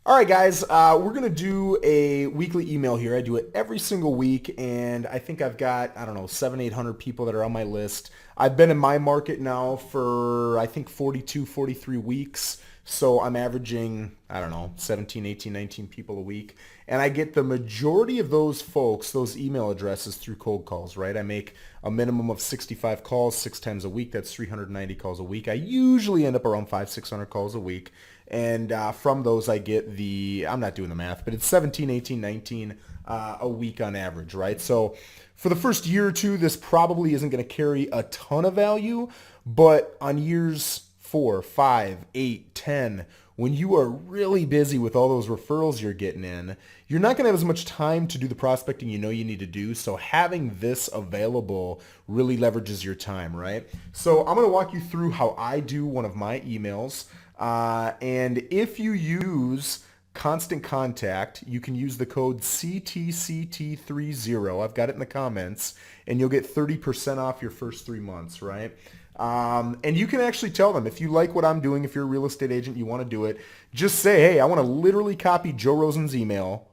All right, guys, we're going to do a weekly email here. I do it every single week, and I think I've got, I don't know, 800 people that are on my list. I've been in my market now for, I think, 42, 43 weeks. So I'm averaging, I don't know, 17, 18, 19 people a week. And I get the majority of those folks, those email addresses through cold calls, right? I make a minimum of 65 calls 6 times a week. That's 390 calls a week. I usually end up around 600 calls a week. And from those, I get I'm not doing the math, but it's 17, 18, 19 a week on average, right? So for the first year or two, this probably isn't going to carry a ton of value, but on years 4, 5, 8, 10, when you are really busy with all those referrals you're getting in, you're not going to have as much time to do the prospecting you know you need to do. So having this available really leverages your time, right? So I'm going to walk you through how I do one of my emails. And if you use Constant Contact, you can use the code CTCT30. I've got it in the comments, and you'll get 30% off your first 3 months, right? And you can actually tell them if you like what I'm doing, if you're a real estate agent, you want to do it, just say, hey, I want to literally copy Joe Rosen's email,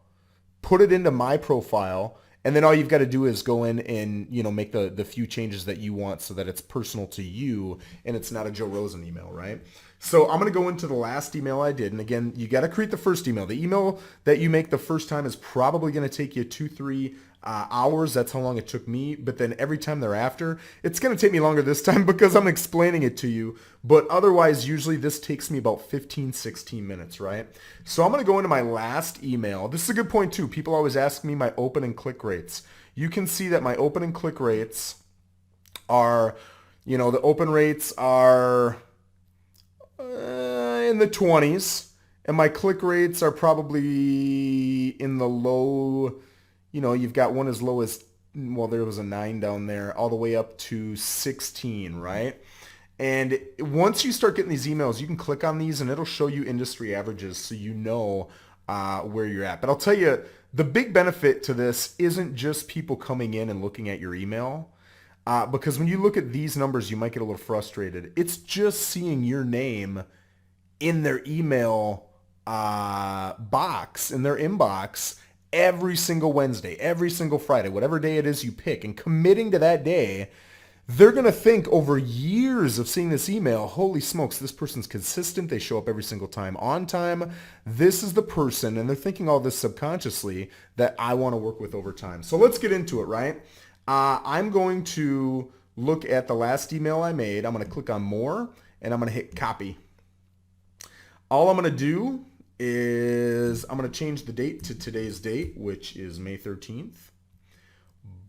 put it into my profile, and then all you've got to do is go in and, make the few changes that you want so that it's personal to you and it's not a Joe Rosen email, right? So I'm going to go into the last email I did. And again, you got to create the first email. The email that you make the first time is probably going to take you 2-3 hours. That's how long it took me. But then every time thereafter, it's going to take me longer this time because I'm explaining it to you. But otherwise, usually this takes me about 15, 16 minutes, right? So I'm going to go into my last email. This is a good point too. People always ask me my open and click rates. You can see that my open and click rates are, the open rates are in the 20s, and my click rates are probably in the low, you've got one as low as, well, there was a 9 down there, all the way up to 16, right? And once you start getting these emails, you can click on these and it'll show you industry averages so you know where you're at. But I'll tell you, the big benefit to this isn't just people coming in and looking at your email. Because when you look at these numbers, you might get a little frustrated. It's just seeing your name in their email box, in their inbox, every single Wednesday, every single Friday, whatever day it is you pick, and committing to that day. They're going to think over years of seeing this email, holy smokes, this person's consistent. They show up every single time on time. This is the person, and they're thinking all this subconsciously, that I want to work with over time. So let's get into it, right? I'm going to look at the last email I made. I'm going to click on more, and I'm going to hit copy. All I'm going to do is I'm going to change the date to today's date, which is May 13th.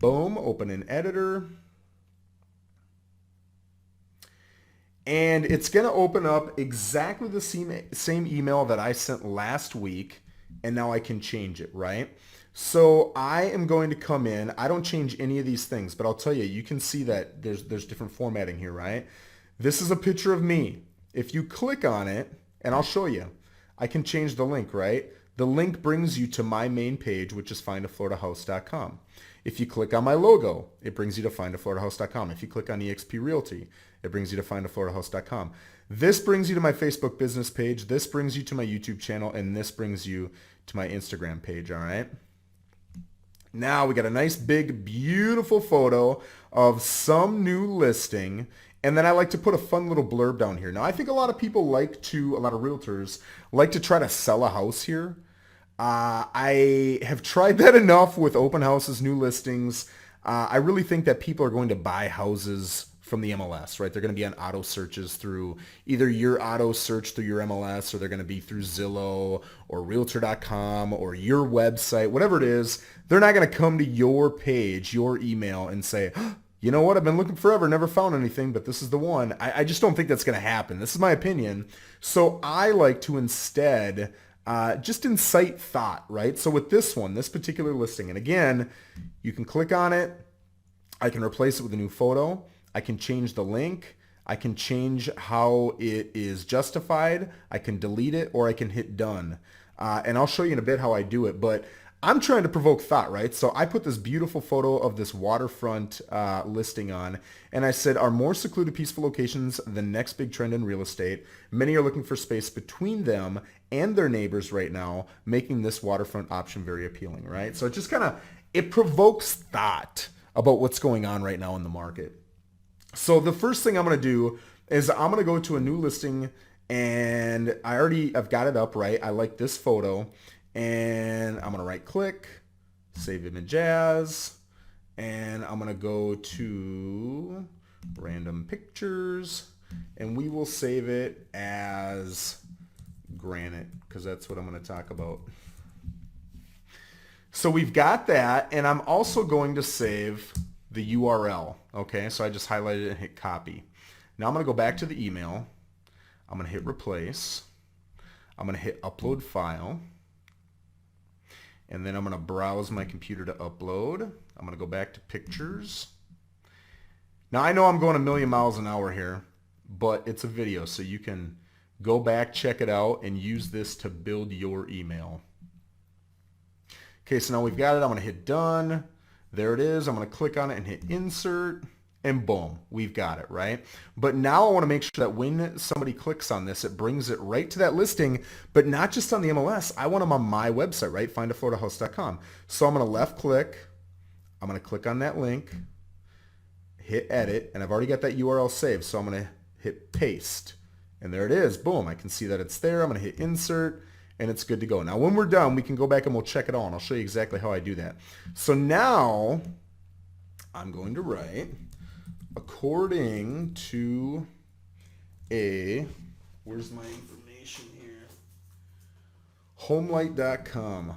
Boom, open an editor. And it's going to open up exactly the same email that I sent last week, and now I can change it, right? So I am going to come in. I don't change any of these things, but I'll tell you, you can see that there's different formatting here, right? This is a picture of me. If you click on it, and I'll show you, I can change the link, right? The link brings you to my main page, which is findafloridahouse.com. If you click on my logo, it brings you to findafloridahouse.com. If you click on eXp Realty, it brings you to findafloridahouse.com. This brings you to my Facebook business page. This brings you to my YouTube channel, and this brings you to my Instagram page, all right? Now we got a nice, big, beautiful photo of some new listing. And then I like to put a fun little blurb down here. Now, I think a lot of people a lot of realtors like to try to sell a house here. I have tried that enough with open houses, new listings. I really think that people are going to buy houses from the MLS, right? They're going to be on auto searches through either your auto search through your MLS, or they're going to be through Zillow or Realtor.com or your website, whatever it is. They're not going to come to your page, your email, and say, you know what, I've been looking forever, never found anything, but this is the one. I just don't think that's going to happen. This is my opinion. So I like to instead just incite thought, right? So with this one, this particular listing, and again, you can click on it. I can replace it with a new photo. I can change the link. I can change how it is justified. I can delete it, or I can hit done. And I'll show you in a bit how I do it. But I'm trying to provoke thought, right? So I put this beautiful photo of this waterfront listing on, and I said, are more secluded, peaceful locations the next big trend in real estate? Many are looking for space between them and their neighbors right now, making this waterfront option very appealing, right? So it just kind of, it provokes thought about what's going on right now in the market. So the first thing I'm going to do is I'm going to go to a new listing, and I've got it up, right? I like this photo, and I'm going to right click, save image as, and I'm going to go to random pictures, and we will save it as granite because that's what I'm going to talk about. So we've got that, and I'm also going to save the URL. Okay, so I just highlighted it and hit copy. Now I'm going to go back to the email. I'm going to hit replace. I'm going to hit upload file. And then I'm going to browse my computer to upload. I'm going to go back to pictures. Now I know I'm going a million miles an hour here, but it's a video, so you can go back, check it out, and use this to build your email. Okay, so now we've got it. I'm going to hit done. There it is. I'm going to click on it and hit insert, and boom, we've got it, right? But now I want to make sure that when somebody clicks on this, it brings it right to that listing, but not just on the MLS. I want them on my website, right? findafloridahouse.com. So I'm going to left click. I'm going to click on that link, hit edit, and I've already got that URL saved. So I'm going to hit paste, and there it is. Boom, I can see that it's there. I'm going to hit insert, and it's good to go. Now, when we're done, we can go back and we'll check it all, and I'll show you exactly how I do that. So now I'm going to write, according to where's my information here? Homelight.com.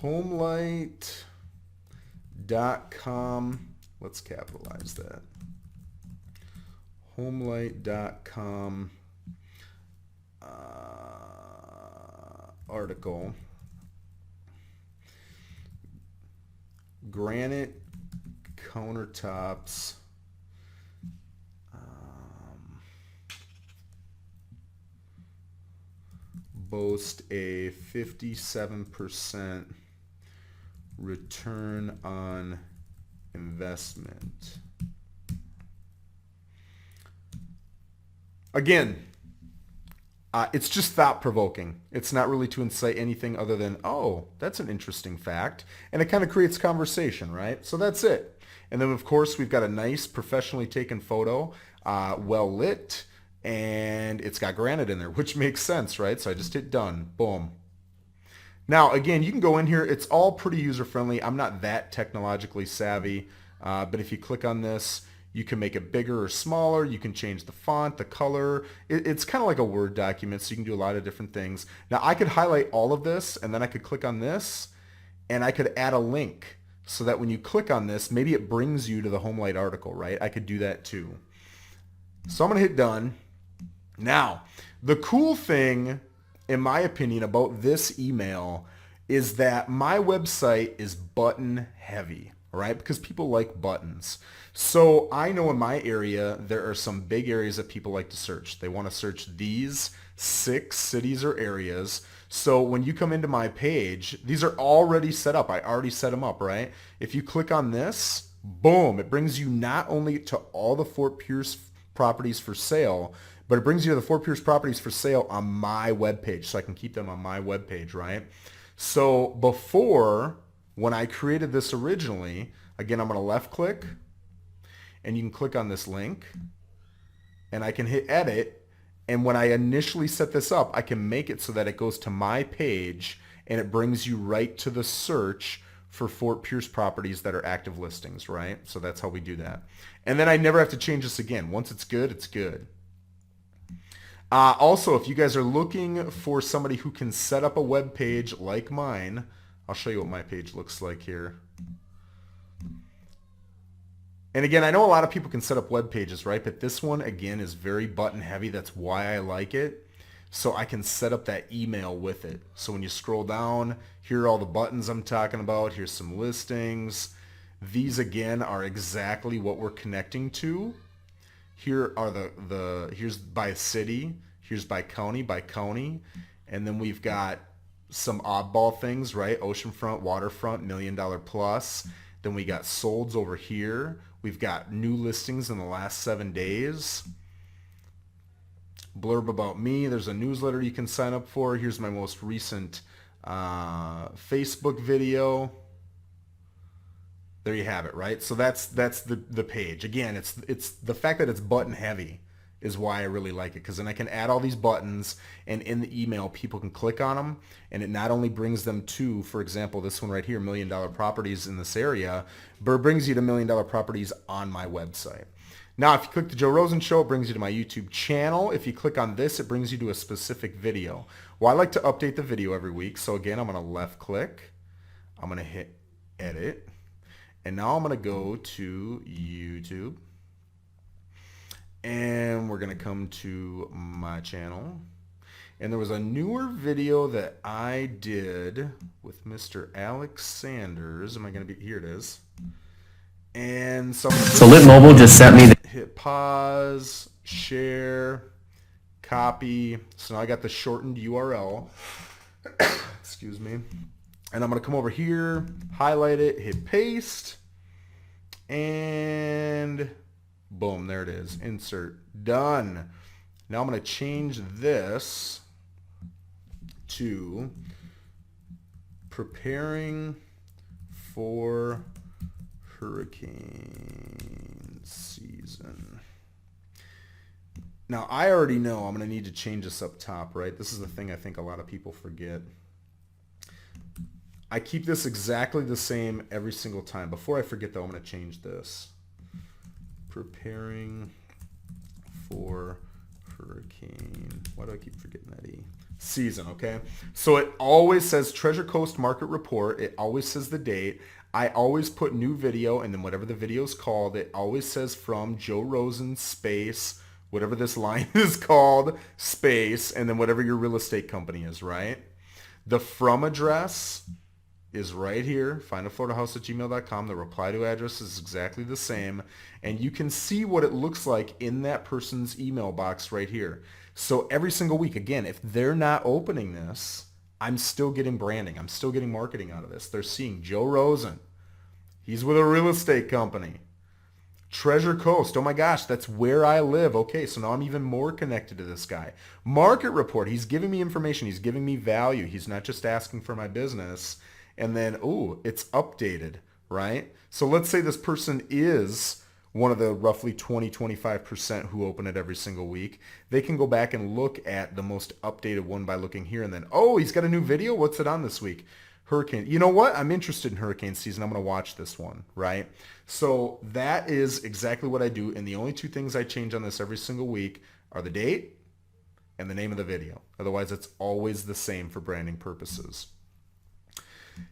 Homelight.com. Let's capitalize that. Homelight.com article. Granite countertops boast a 57% return on investment. Again, it's just thought-provoking. It's not really to incite anything other than, oh, that's an interesting fact. And it kind of creates conversation, right? So that's it. And then, of course, we've got a nice professionally taken photo, well lit, and it's got granite in there, which makes sense, right? So I just hit done. Boom. Now, again, you can go in here. It's all pretty user-friendly. I'm not that technologically savvy, but if you click on this, you can make it bigger or smaller. You can change the font, the color. It's kind of like a Word document, so you can do a lot of different things. Now, I could highlight all of this, and then I could click on this, and I could add a link so that when you click on this, maybe it brings you to the Homelight article, right? I could do that too. So I'm going to hit done. Now, the cool thing, in my opinion, about this email is that my website is button heavy, right? Because people like buttons. So I know in my area, there are some big areas that people like to search. They want to search these 6 cities or areas. So when you come into my page, these are already set up. I already set them up, right? If you click on this, boom, it brings you not only to all the Fort Pierce properties for sale, but it brings you to the Fort Pierce properties for sale on my webpage, so I can keep them on my webpage, right? So before, when I created this originally, again, I'm going to left click, and you can click on this link, and I can hit edit, and when I initially set this up, I can make it so that it goes to my page, and it brings you right to the search for Fort Pierce properties that are active listings, right? So that's how we do that. And then I never have to change this again. Once it's good, it's good. Also, if you guys are looking for somebody who can set up a web page like mine, I'll show you what my page looks like here. And again, I know a lot of people can set up web pages, right? But this one, again, is very button heavy. That's why I like it. So I can set up that email with it. So when you scroll down, here are all the buttons I'm talking about. Here's some listings. These, again, are exactly what we're connecting to. Here are here's by city, here's by county, and then we've got some oddball things, right? Oceanfront, waterfront, $1 million plus. Then we got solds over here. We've got new listings in the last 7 days. Blurb about me. There's a newsletter you can sign up for. Here's my most recent Facebook video. There you have it, right? So that's the page. Again, it's the fact that it's button heavy is why I really like it, because then I can add all these buttons, and in the email people can click on them, and it not only brings them to, for example, this one right here, $1 million properties in this area, but it brings you to $1 million properties on my website. Now, if you click the Joe Rosen Show, it brings you to my YouTube channel. If you click on this, it brings you to a specific video. Well, I like to update the video every week. So again, I'm going to left click. I'm going to hit edit. And now I'm going to go to YouTube. And we're going to come to my channel. And there was a newer video that I did with Mr. Alex Sanders. Am I going to be, here it is. And so Lit Mobile just sent me hit pause, share, copy. So now I got the shortened URL. Excuse me. And I'm going to come over here, highlight it, hit paste, and boom, there it is. Insert. Done. Now I'm going to change this to preparing for hurricane season. Now, I already know I'm going to need to change this up top, right? This is the thing I think a lot of people forget. I keep this exactly the same every single time. Before I forget, though, I'm going to change this. Preparing for hurricane. Why do I keep forgetting that E? Season, okay? So it always says Treasure Coast Market Report. It always says the date. I always put new video, and then whatever the video is called, it always says from Joe Rosen space, whatever this line is called, space, and then whatever your real estate company is, right? The from address is right here, findafloridahouse@gmail.com. The reply to address is exactly the same, and you can see what it looks like in that person's email box right here. So every single week, again, if they're not opening this, I'm still getting branding. I'm still getting marketing out of this. They're seeing Joe Rosen. He's with a real estate company. Treasure Coast. Oh my gosh, that's where I live. Okay, so now I'm even more connected to this guy. Market Report. He's giving me information. He's giving me value. He's not just asking for my business. And then, oh, it's updated, right? So let's say this person is one of the roughly 20-25% who open it every single week. They can go back and look at the most updated one by looking here, and then, oh, he's got a new video. What's it on this week? Hurricane. You know what? I'm interested in hurricane season. I'm going to watch this one, right? So that is exactly what I do. And the only two things I change on this every single week are the date and the name of the video. Otherwise, it's always the same for branding purposes.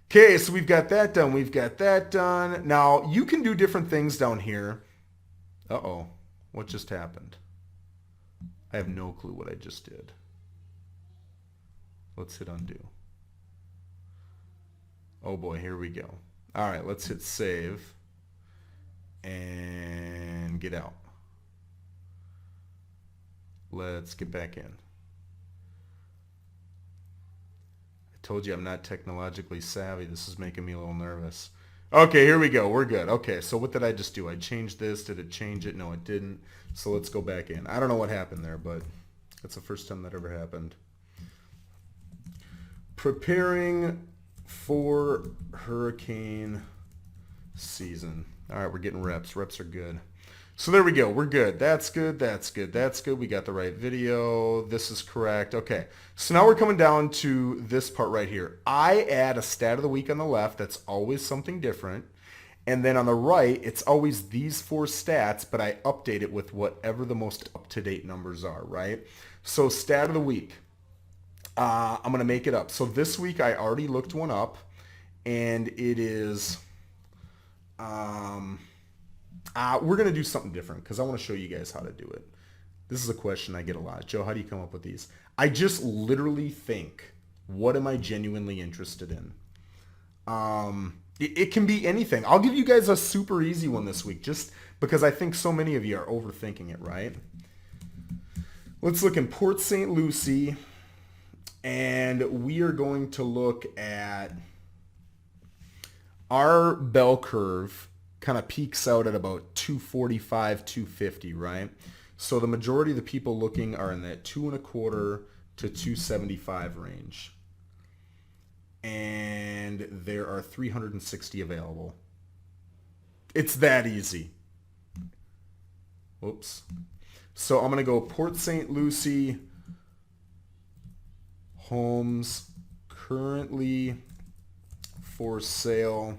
Okay, so we've got that done. We've got that done. Now, you can do different things down here. Uh-oh. What just happened? I have no clue what I just did. Let's hit undo. Oh boy, here we go. All right, let's hit save and get out. Let's get back in. I told you I'm not technologically savvy. This is making me a little nervous. Okay, here we go. We're good. Okay, so what did I just do? I changed this. Did it change it? No, it didn't. So let's go back in. I don't know what happened there, but that's the first time that ever happened. Preparing for hurricane season. All right, we're getting reps. Reps are good. So there we go. We're good. That's good. That's good. That's good. We got the right video. This is correct. Okay. So now we're coming down to this part right here. I add a stat of the week on the left. That's always something different. And then on the right, it's always these 4 stats, but I update it with whatever the most up-to-date numbers are, right? So stat of the week. I'm going to make it up. So this week I already looked one up, and it is, we're going to do something different because I want to show you guys how to do it. This is a question I get a lot. Joe, how do you come up with these? I just literally think, what am I genuinely interested in? It can be anything. I'll give you guys a super easy one this week just because I think so many of you are overthinking it, right? Let's look in Port St. Lucie. And we are going to look at our bell curve kind of peaks out at about 245, 250, right? So the majority of the people looking are in that 2.25 to 275 range. And there are 360 available. It's that easy. Whoops. So I'm going to go Port St. Lucie homes currently for sale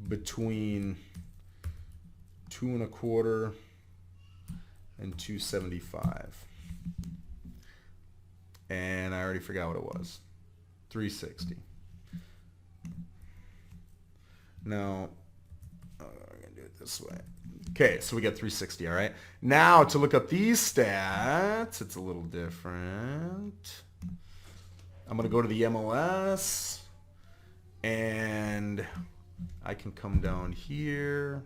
between 2.25 and 275. And I already forgot what it was. 360. Now, I'm going to do it this way. Okay, so we got 360, all right? Now, to look up these stats, it's a little different. I'm going to go to the MLS, and I can come down here.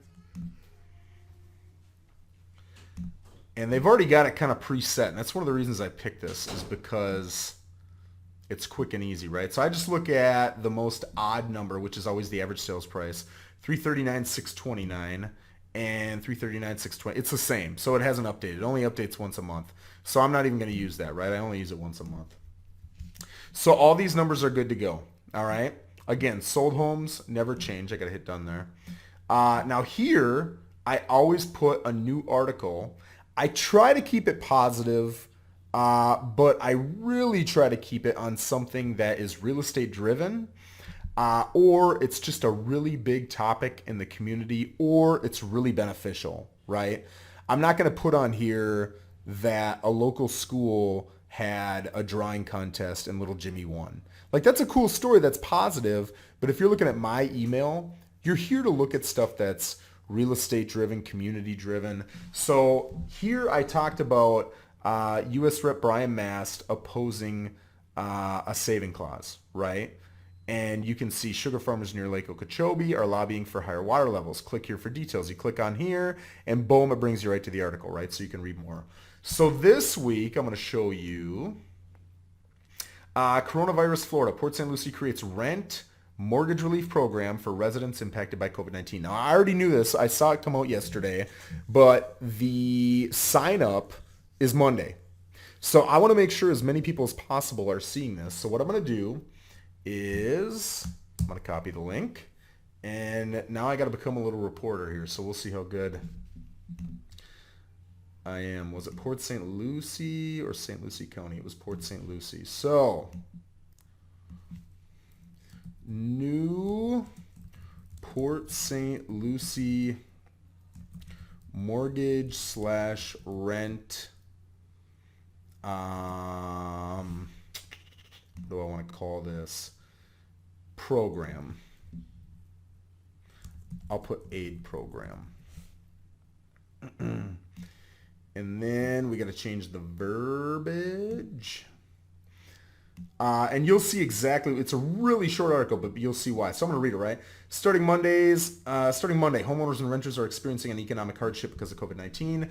And they've already got it kind of preset, and that's one of the reasons I picked this, is because it's quick and easy, right? So I just look at the most odd number, which is always the average sales price, 339,629 and 339,620. It's the same, so it hasn't updated. It only updates once a month. So I'm not even going to use that, right? I only use it once a month. So all these numbers are good to go, all right? Again, sold homes never change. I got to hit done there. Now here, I always put a new article. I try to keep it positive, but I really try to keep it on something that is real estate driven, or it's just a really big topic in the community, or it's really beneficial, right? I'm not going to put on here that a local school had a drawing contest and little Jimmy won. Like, that's a cool story, that's positive, but if you're looking at my email, you're here to look at stuff that's real estate driven, community driven. So here I talked about U.S. Rep. Brian Mast opposing a saving clause, right? And you can see sugar farmers near Lake Okeechobee are lobbying for higher water levels. Click here for details. You click on here, and boom, it brings you right to the article, right? So you can read more. So this week, I'm going to show you coronavirus Florida. Port St. Lucie creates rent mortgage relief program for residents impacted by COVID-19. Now, I already knew this. I saw it come out yesterday, but the sign up is Monday. So I want to make sure as many people as possible are seeing this. So what I'm going to do is I'm going to copy the link, and now I got to become a little reporter here. So we'll see how good I am. Was it Port St. Lucie or St. Lucie County? It was Port St. Lucie. So new Port St. Lucie mortgage slash rent. What do I want to call this? Program. I'll put aid program. And then we got to change the verbiage. And you'll see exactly, it's a really short article, but you'll see why. So I'm going to read it, right? Starting Monday, homeowners and renters are experiencing an economic hardship because of COVID-19.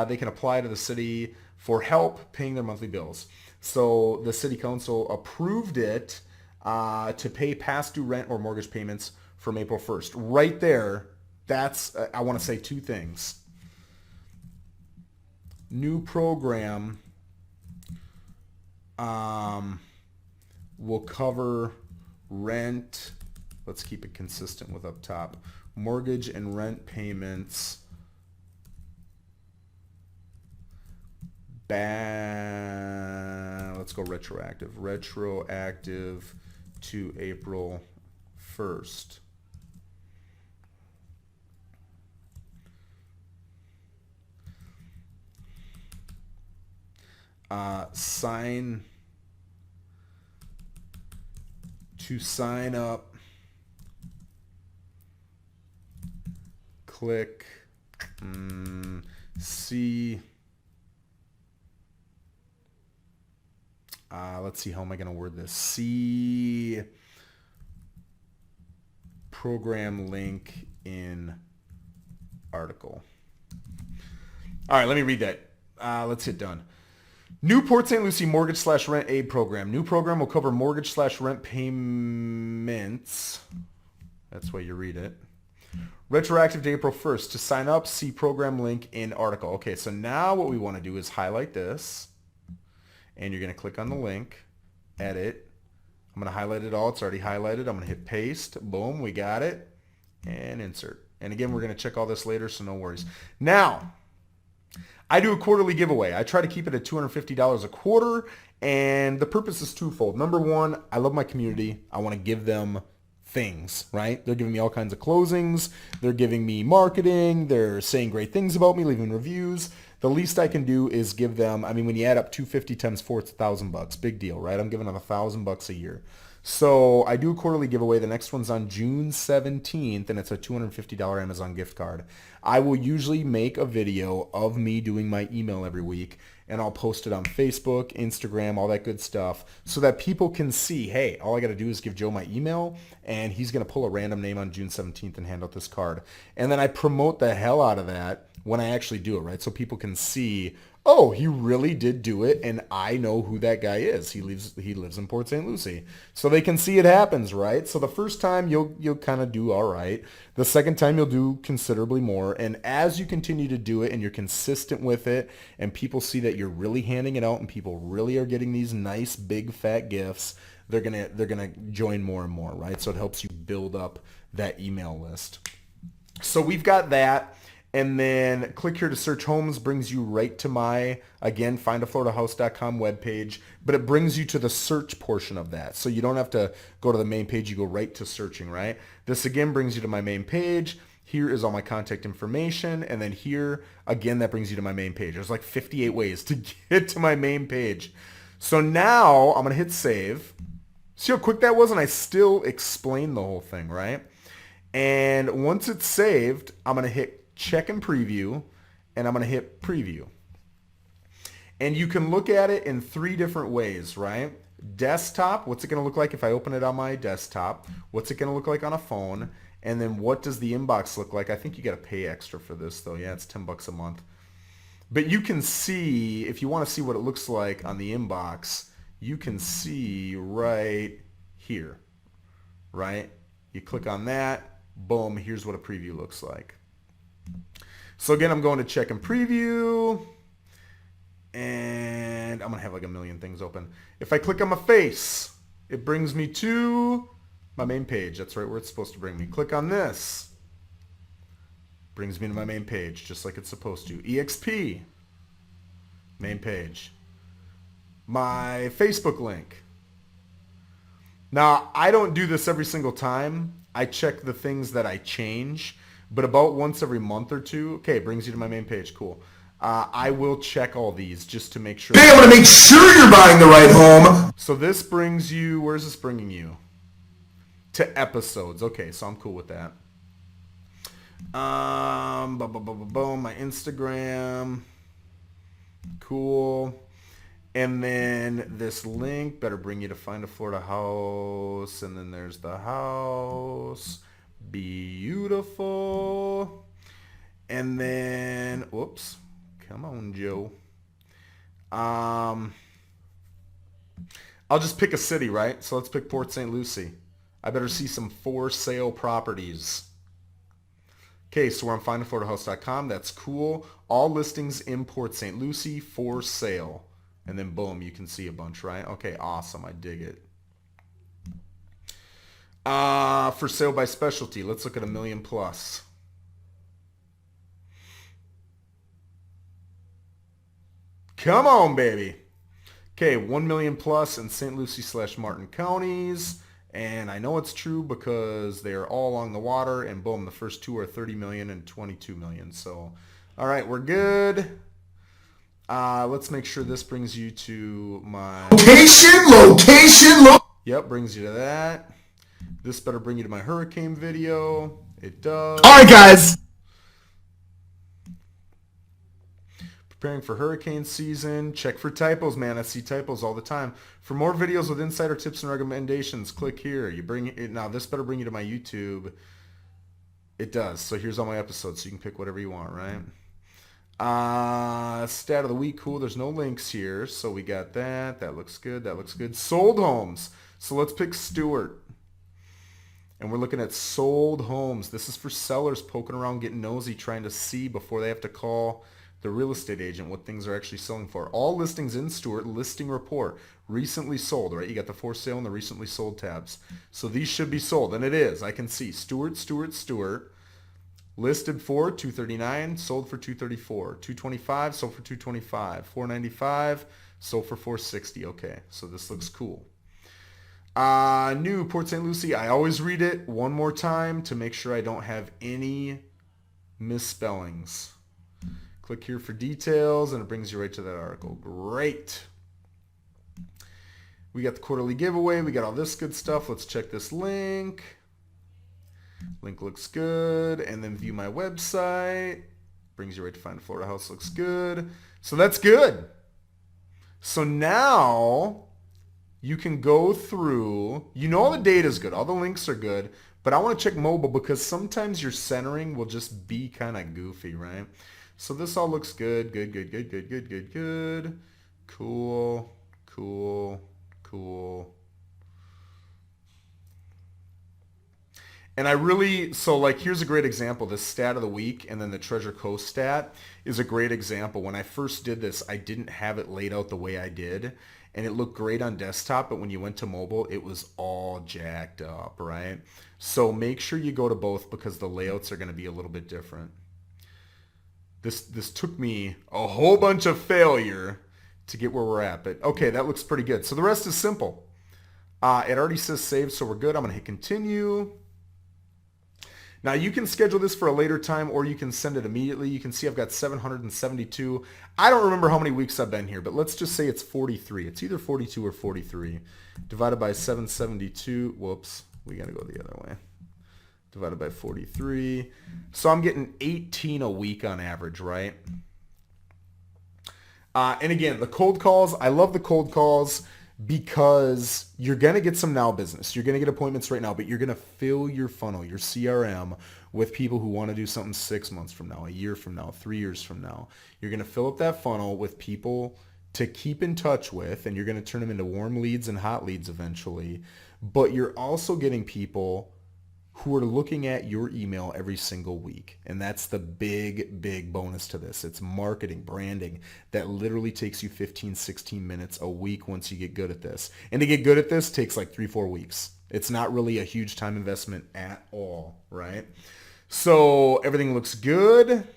They can apply to the city for help paying their monthly bills. So the city council approved it to pay past due rent or mortgage payments from April 1st. Right there, that's, I want to say two things. New program will cover rent. Let's keep it consistent with up top. Mortgage and rent payments let's go retroactive. Retroactive to April 1st. Sign up, click, see, let's see, how am I going to word this? See program link in article. All right, let me read that. Let's hit done. New Port St. Lucie mortgage slash rent aid program. New program will cover mortgage slash rent payments. That's why you read it. Retroactive to April 1st. To sign up, see program link in article. Okay, so now what we want to do is highlight this. And you're going to click on the link. Edit. I'm going to highlight it all. It's already highlighted. I'm going to hit paste. Boom, we got it. And insert. And again, we're going to check all this later, so no worries. Now, I do a quarterly giveaway. I try to keep it at $250 a quarter, and the purpose is twofold. Number one, I love my community. I want to give them things, right? They're giving me all kinds of closings. They're giving me marketing. They're saying great things about me, leaving reviews. The least I can do is give them, I mean, when you add up 250 times 4, it's $1,000. Big deal, right? I'm giving them $1,000 a year. So I do a quarterly giveaway. The next one's on June 17th, and it's a $250 Amazon gift card. I will usually make a video of me doing my email every week, and I'll post it on Facebook, Instagram, all that good stuff, so that people can see, hey, all I got to do is give Joe my email, and he's going to pull a random name on June 17th and hand out this card. And then I promote the hell out of that when I actually do it, right? So people can see, oh, he really did do it, and I know who that guy is. He lives in Port St. Lucie. So they can see it happens, right? So the first time you'll kind of do all right. The second time you'll do considerably more. And as you continue to do it and you're consistent with it and people see that you're really handing it out and people really are getting these nice big fat gifts, they're gonna join more and more, right? So it helps you build up that email list. So we've got that. And then click here to search homes, brings you right to my, again, findafloridahouse.com webpage, but it brings you to the search portion of that. So you don't have to go to the main page, you go right to searching, right? This again brings you to my main page. Here is all my contact information. And then here, again, that brings you to my main page. There's like 58 ways to get to my main page. So now I'm going to hit save. See how quick that was? And I still explained the whole thing, right? And once it's saved, I'm going to hit check and preview, and I'm going to hit preview. And you can look at it in 3 different ways, right? Desktop, what's it going to look like if I open it on my desktop? What's it going to look like on a phone? And then what does the inbox look like? I think you got to pay extra for this though. Yeah, it's $10 a month. But you can see, if you want to see what it looks like on the inbox, you can see right here, right? You click on that, boom, here's what a preview looks like. So again, I'm going to check and preview, and I'm going to have like a million things open. If I click on my face, it brings me to my main page. That's right where it's supposed to bring me. Click on this. Brings me to my main page, just like it's supposed to. EXP, main page. My Facebook link. Now, I don't do this every single time. I check the things that I change. But about once every month or two, okay, it brings you to my main page. Cool. I will check all these just to make sure. Be able to make sure you're buying the right home. So this brings you, where's this bringing you? To episodes. Okay, so I'm cool with that. Boom, my Instagram. Cool. And then this link better bring you to Find a Florida House. And then there's the house. Beautiful. And then, whoops, come on, Joe. I'll just pick a city, right? So let's pick Port St. Lucie. I better see some for sale properties. Okay, so we're on findafloridahouse.com. That's cool. All listings in Port St. Lucie for sale. And then boom, you can see a bunch, right? Okay, awesome. I dig it. For sale by specialty, let's look at $1 million plus. Come on, baby. Okay, 1 million plus in St. Lucie / Martin counties. And I know it's true because they are all along the water. And boom, the first 2 are 30 million and 22 million. So, all right, we're good. Let's make sure this brings you to my... Location. Yep, brings you to that. This better bring you to my hurricane video. It does. All right, guys. Preparing for hurricane season. Check for typos, man. I see typos all the time. For more videos with insider tips and recommendations, click here. You bring it now. This better bring you to my YouTube. It does. So here's all my episodes. So you can pick whatever you want, right? Stat of the week, cool. There's no links here, so we got that. That looks good. That looks good. Sold homes. So let's pick Stewart. And we're looking at sold homes. This is for sellers poking around, getting nosy, trying to see before they have to call the real estate agent what things are actually selling for. All listings in Stewart, listing report, recently sold, right? You got the for sale and the recently sold tabs. So these should be sold, and it is. I can see Stewart. Listed for 239, sold for 234, 225, sold for 225, 495, sold for 460. Okay, so this looks cool. New Port St. Lucie. I always read it one more time to make sure I don't have any misspellings. Click here for details, and it brings you right to that article. Great. We got the quarterly giveaway. We got all this good stuff. Let's check this link. Link looks good. And then view my website. Brings you right to Find a Florida House. Looks good. So that's good. So now you can go through. You know all the data is good. All the links are good. But I want to check mobile because sometimes your centering will just be kind of goofy, right? So this all looks good. Good. Cool. And I really, so like here's a great example. This stat of the week and then the Treasure Coast stat is a great example. When I first did this, I didn't have it laid out the way I did. And it looked great on desktop, but when you went to mobile, it was all jacked up, right? So make sure you go to both because the layouts are going to be a little bit different. This took me a whole bunch of failure to get where we're at. But okay, that looks pretty good. So the rest is simple. It already says save, so we're good. I'm going to hit continue. Now you can schedule this for a later time or you can send it immediately. You can see I've got 772. I don't remember how many weeks I've been here, but let's just say it's 43. It's either 42 or 43. Divided by 772. Whoops, we got to go the other way. Divided by 43. So I'm getting 18 a week on average, right? And again, the cold calls, I love the cold calls because you're going to get some now business. You're going to get appointments right now, but you're going to fill your funnel, your CRM, with people who want to do something 6 months from now, a year from now, 3 years from now. You're going to fill up that funnel with people to keep in touch with, and you're going to turn them into warm leads and hot leads eventually. But you're also getting people who are looking at your email every single week. And that's the big bonus to this. It's marketing, branding that literally takes you 15, 16 minutes a week once you get good at this. And to get good at this takes like 3-4 weeks. It's not really a huge time investment at all, right? So everything looks good.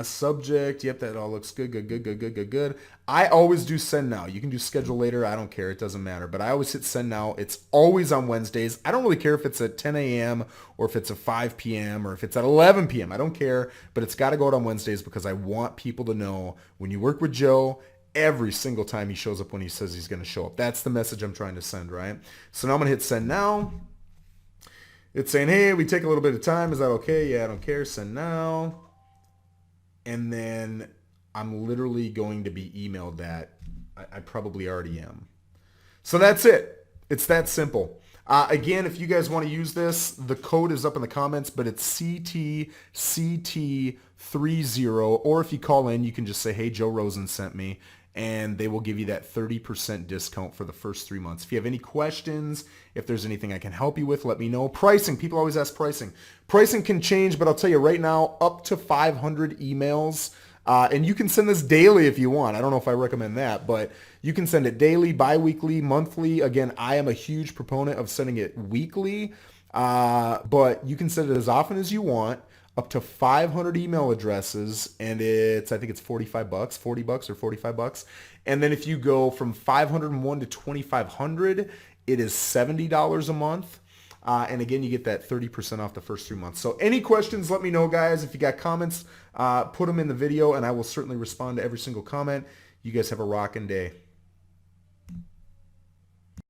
Subject, yep, that all looks good. I always do send now. You can do schedule later. I don't care. It doesn't matter. But I always hit send now. It's always on Wednesdays. I don't really care if it's at 10 a.m. or if it's at 5 p.m. or if it's at 11 p.m. I don't care. But it's got to go out on Wednesdays because I want people to know when you work with Joe, every single time he shows up when he says he's going to show up. That's the message I'm trying to send, right? So now I'm going to hit send now. It's saying, hey, we take a little bit of time. Is that okay? Yeah, I don't care. Send now. And then I'm literally going to be emailed that. I probably already am. So that's it. It's that simple. Again, if you guys want to use this, the code is up in the comments, but it's CTCT30. Or if you call in, you can just say, hey, Joe Rosen sent me. And they will give you that 30% discount for the first 3 months. If you have any questions, if there's anything I can help you with, let me know. Pricing, people always ask pricing. Pricing can change, but I'll tell you right now, up to 500 emails. And you can send this daily if you want. I don't know if I recommend that, but you can send it daily, bi-weekly, monthly. Again, I am a huge proponent of sending it weekly, but you can send it as often as you want. Up to 500 email addresses, and I think it's $45, $40 or $45. And then if you go from 501 to 2,500, it is $70 a month. And again, you get that 30% off the first 3 months. So any questions, let me know, guys. If you got comments, put them in the video, and I will certainly respond to every single comment. You guys have a rocking day.